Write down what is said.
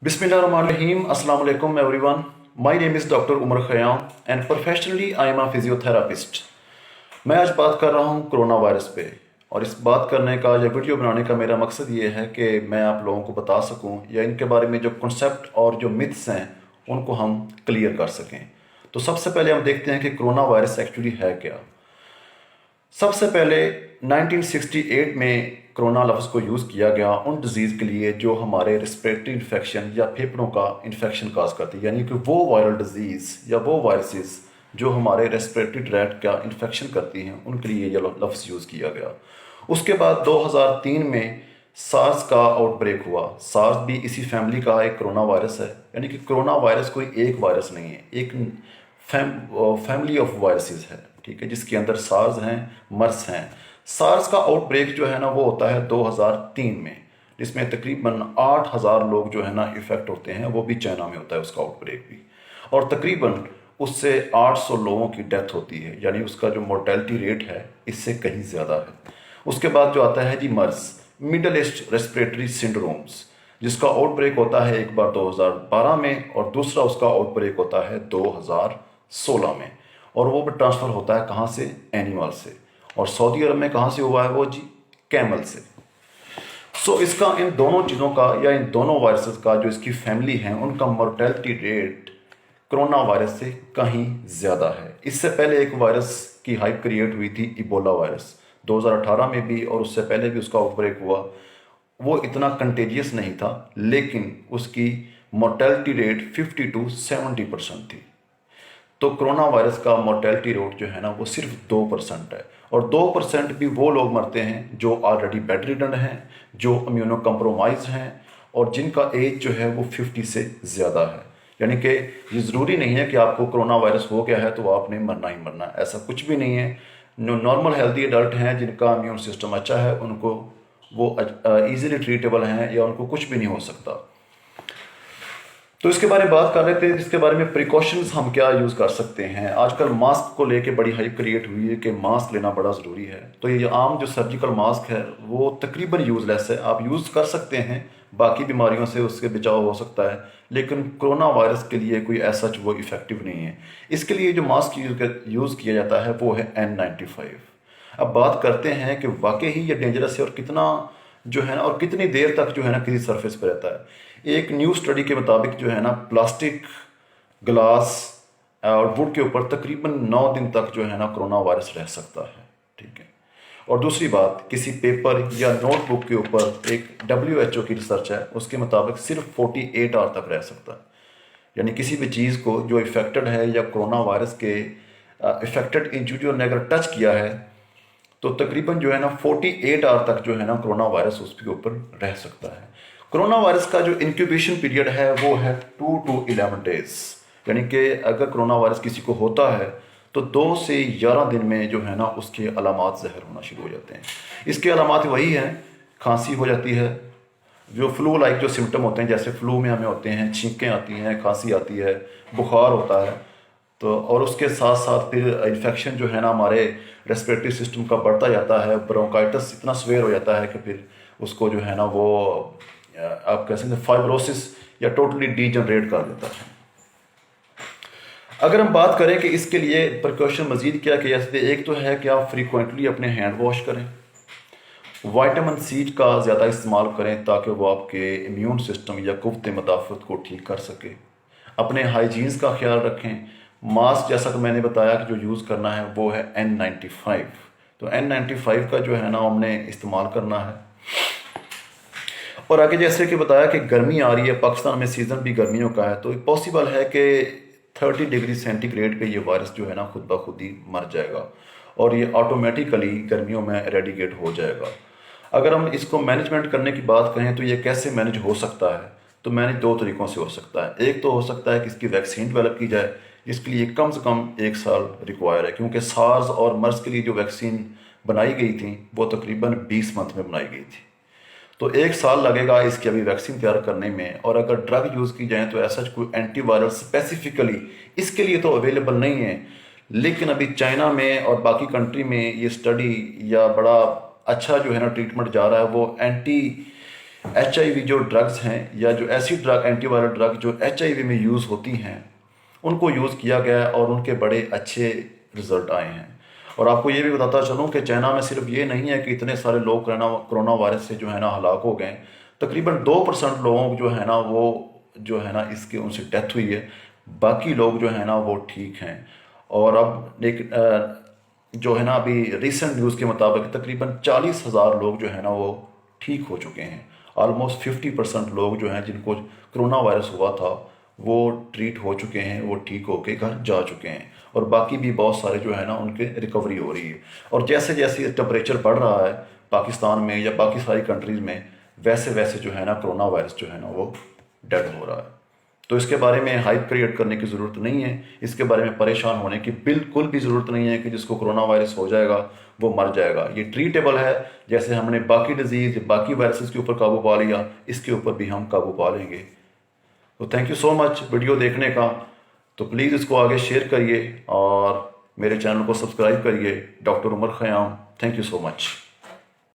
Bismillahirrahmanirrahim. Assalamu alaikum everyone. My name is Dr. Umar Khayyam and professionally I am a physiotherapist. मैं आज बात कर रहा हूँ कोरोना वायरस पे और इस बात करने का या वीडियो बनाने का मेरा मकसद ये है कि मैं आप लोगों को बता सकूँ या इनके बारे में जो कॉन्सेप्ट और जो मिथ्स हैं उनको हम क्लियर कर सकें। तो सबसे पहले हम देखते हैं कि कोरोना वायरस एक्चुअली है क्या। सबसे पहले 1968 में कोरोना लफ्ज़ को यूज़ किया गया उन डिज़ीज़ के लिए जो हमारे रेस्पिरेटरी इन्फेक्शन या फेफड़ों का इन्फेक्शन काज करती है, यानी कि वो वायरल डिज़ीज़ या वो वायरसेस जो हमारे रेस्पिरेटरी ट्रैक्ट का इन्फेक्शन करती हैं उनके लिए ये लफ्ज़ यूज़ किया गया। उसके बाद 2003 में सार्स का आउटब्रेक हुआ। सार्स भी इसी फैमिली का एक कोरोना वायरस है, यानी कि कोरोना वायरस कोई एक वायरस नहीं है, एक फैमिली ऑफ वायरसेस है, ठीक है, जिसके अंदर सार्स हैं, मर्स हैं। सार्स का आउटब्रेक जो है ना वो होता है 2003 में, जिसमें तकरीबन 8000 लोग जो है ना इफेक्ट होते हैं, वो भी चाइना में होता है उसका आउटब्रेक भी, और तकरीबन उससे 800 लोगों की डेथ होती है, यानी उसका जो मोर्टेलिटी रेट है इससे कहीं ज़्यादा है। उसके बाद जो आता है जी मर्स, मिडल ईस्ट रेस्पिरेटरी सिंड्रोम्स, जिसका आउटब्रेक होता है एक बार 2012 में और दूसरा उसका आउटब्रेक होता है 2016 में, और वो भी ट्रांसफ़र होता है कहाँ से, एनिमल से, और सऊदी अरब में कहाँ से हुआ है वो जी, कैमल से। सो इसका इन दोनों चीज़ों का या इन दोनों वायरसेस का जो इसकी फैमिली है उनका मोर्टेलिटी रेट कोरोना वायरस से कहीं ज़्यादा है। इससे पहले एक वायरस की हाइप क्रिएट हुई थी, इबोला वायरस, 2018 में भी, और उससे पहले भी उसका आउटब्रेक हुआ। वो इतना कंटेजियस नहीं था, लेकिन उसकी मोर्टेलिटी रेट 50 to 70% थी। तो कोरोना वायरस का मोर्टेलिटी रेट जो है ना वो सिर्फ 2% है, और 2% भी वो लोग मरते हैं जो ऑलरेडी बेड रिडन हैं, जो इम्यूनो कम्प्रोमाइज हैं, और जिनका एज जो है वो 50 से ज़्यादा है। यानी कि ये ज़रूरी नहीं है कि आपको कोरोना वायरस हो गया है तो आपने मरना ही मरना है, ऐसा कुछ भी नहीं है। जो नॉर्मल हेल्दी एडल्ट हैं जिनका इम्यून सिस्टम अच्छा है उनको वो ईजिली ट्रीटेबल हैं या उनको कुछ भी नहीं हो सकता। तो इसके बारे में बात कर लेते हैं, इसके बारे में प्रिकॉशंस हम क्या यूज़ कर सकते हैं। आजकल मास्क को लेके बड़ी हाइप क्रिएट हुई है कि मास्क लेना बड़ा ज़रूरी है। तो ये आम जो सर्जिकल मास्क है वो तकरीबन यूज़लेस है, आप यूज़ कर सकते हैं, बाकी बीमारियों से उसके बचाव हो सकता है, लेकिन कोरोना वायरस के लिए कोई ऐसा वो इफ़ेक्टिव नहीं है। इसके लिए जो मास्क यूज़ किया जाता है वो है N95। अब बात करते हैं कि वाकई ही ये डेंजरस है और कितना जो है ना, और कितनी देर तक जो है ना किसी सरफेस पर रहता है। एक न्यू स्टडी के मुताबिक जो है ना प्लास्टिक, ग्लास और वुड के ऊपर तकरीबन 9 दिन तक जो है ना कोरोना वायरस रह सकता है, ठीक है। और दूसरी बात, किसी पेपर या नोटबुक के ऊपर एक WHO की रिसर्च है, उसके मुताबिक सिर्फ 48 आवर तक रह सकता है। यानी किसी भी चीज़ को जो इफेक्टेड है या कोरोना वायरस के इफेक्टेड इंडिविजुअल ने अगर टच किया है तो तकरीबन जो है ना 48 आवर तक जो है ना कोरोना वायरस उसके ऊपर रह सकता है। कोरोना वायरस का जो इंक्यूबेशन पीरियड है वो है 2 to 11 डेज, यानी कि अगर कोरोना वायरस किसी को होता है तो 2 से 11 दिन में जो है ना उसके अलामात ज़हर होना शुरू हो जाते हैं। इसके अलामात वही हैं, खांसी हो जाती है, जो फ्लू लाइक जो सिम्टम होते हैं, जैसे फ्लू में हमें होते हैं, छींकें आती हैं, खांसी आती है, बुखार होता है, तो और उसके साथ साथ फिर इन्फेक्शन जो है ना हमारे रेस्पिरेटरी सिस्टम का बढ़ता जाता है, ब्रोंकाइटिस इतना स्वेयर हो जाता है कि फिर उसको जो है ना वो आप कह सकते हैं फाइब्रोसिस या टोटली डीजनरेट कर देता है। अगर हम बात करें कि इसके लिए प्रिकॉशन मजीद क्या किया जा सकता है, एक तो है कि आप फ्रीक्वेंटली अपने हैंड वॉश करें, विटामिन सी का ज़्यादा इस्तेमाल करें ताकि वो आपके इम्यून सिस्टम या कुव्वत मदाफ़त को ठीक कर सके, अपने हाइजीन्स का ख्याल रखें। मास्क जैसा कि मैंने बताया कि जो यूज़ करना है वो है N95, तो N95 का जो है ना हमने इस्तेमाल करना है। और आगे जैसे कि बताया कि गर्मी आ रही है, पाकिस्तान में सीज़न भी गर्मियों का है, तो पॉसिबल है कि 30 डिग्री सेंटीग्रेड पे ये वायरस जो है ना खुद ब खुद ही मर जाएगा और ये ऑटोमेटिकली गर्मियों में एरेडिकेट हो जाएगा। अगर हम इसको मैनेजमेंट करने की बात करें तो ये कैसे मैनेज हो सकता है, तो मैनेज 2 तरीक़ों से हो सकता है। एक तो हो सकता है कि इसकी वैक्सीन डेवलप की जाए, जिसके लिए कम से कम 1 साल रिक्वायर है, क्योंकि सार्स और मर्स के लिए जो वैक्सीन बनाई गई थी वो तकरीबन 20 मंथ में बनाई गई थी, तो 1 साल लगेगा इसकी अभी वैक्सीन तैयार करने में। और अगर ड्रग यूज़ की जाए तो ऐसा कोई एंटीवायरल स्पेसिफिकली इसके लिए तो अवेलेबल नहीं है, लेकिन अभी चाइना में और बाकी कंट्री में ये स्टडी या बड़ा अच्छा जो है ना ट्रीटमेंट जा रहा है, वो एंटी HIV जो ड्रग्स हैं या जो ऐसी ड्रग एंटीवायरल ड्रग जो HIV में यूज़ होती हैं उनको यूज़ किया गया और उनके बड़े अच्छे रिजल्ट आए हैं। और आपको ये भी बताता चलूँ कि चाइना में सिर्फ ये नहीं है कि इतने सारे लोग कोरोना वायरस से जो है ना हलाक हो गए, तकरीबन 2% लोगों को जो है ना वो जो है ना इसके उनसे डेथ हुई है, बाकी लोग जो है ना वो ठीक हैं। और अब एक जो है ना अभी रिसेंट न्यूज़ के मुताबिक तकरीबन 40,000 लोग जो है ना वो ठीक हो चुके हैं। ऑलमोस्ट 50% लोग जो हैं जिनको कोरोना वायरस हुआ था वो ट्रीट हो चुके हैं, वो ठीक होके घर जा चुके हैं। और बाकी भी बहुत सारे जो है ना उनके रिकवरी हो रही है। और जैसे जैसे टेम्परेचर बढ़ रहा है पाकिस्तान में या बाकी सारी कंट्रीज़ में, वैसे वैसे जो है ना कोरोना वायरस जो है ना वो डेड हो रहा है। तो इसके बारे में हाइप क्रिएट करने की ज़रूरत नहीं है, इसके बारे में परेशान होने की बिल्कुल भी ज़रूरत नहीं है कि जिसको कोरोना वायरस हो जाएगा वो मर जाएगा। ये ट्रीटेबल है, जैसे हमने बाकी डिजीज़ बाकी वायरसेस के ऊपर काबू पा लिया, इसके ऊपर भी हम काबू पा लेंगे। तो thank you so much video देखने का। तो प्लीज़ इसको आगे शेयर करिए और मेरे चैनल को सब्सक्राइब करिए। Doctor Umar Khayyam, thank you so much.